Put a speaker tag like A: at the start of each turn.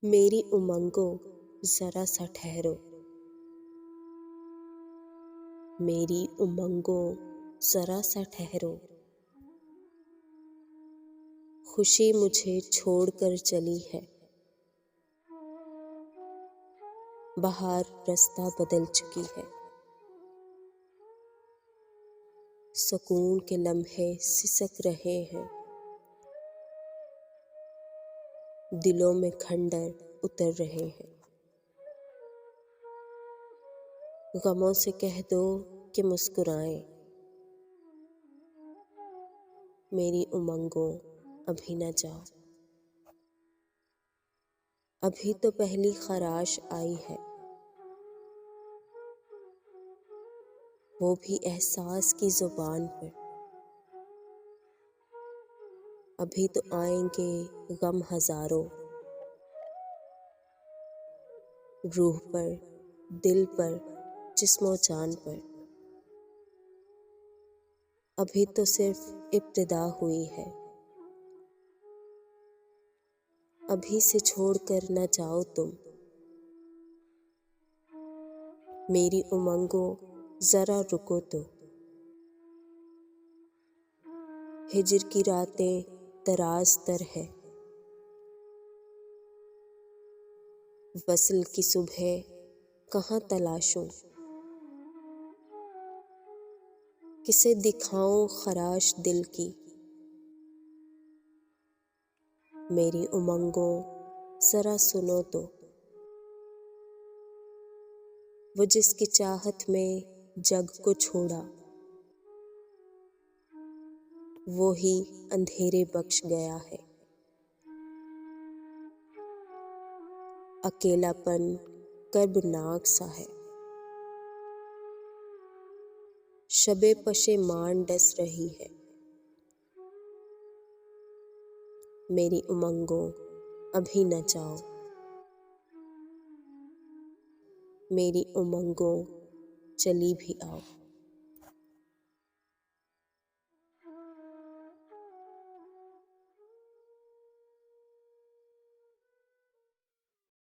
A: میری امنگوں ذرا سا ٹھہرو، میری امنگوں ذرا سا ٹھہرو، خوشی مجھے چھوڑ کر چلی ہے، بہار رستہ بدل چکی ہے، سکون کے لمحے سسک رہے ہیں، دلوں میں کھنڈر اتر رہے ہیں، غموں سے کہہ دو کہ مسکرائیں، میری امنگوں ابھی نہ جاؤ، ابھی تو پہلی خراش آئی ہے، وہ بھی احساس کی زبان پر، ابھی تو آئیں گے غم ہزاروں، روح پر، دل پر، جسم و جان پر، ابھی تو صرف ابتدا ہوئی ہے، ابھی سے چھوڑ کر نہ جاؤ تم، میری امنگوں ذرا رکو تو، ہجر کی راتیں دراز تر ہے، وصل کی صبح کہاں تلاشوں، کسے دکھاؤں خراش دل کی، میری امنگوں ذرا سنو تو، وہ جس کی چاہت میں جگ کو چھوڑا، وہی اندھیرے بخش گیا ہے، اکیلا پن کربناک سا ہے، شب پشیمان ڈس رہی ہے، میری امنگوں ابھی نہ جاؤ، میری امنگوں چلی بھی آؤ۔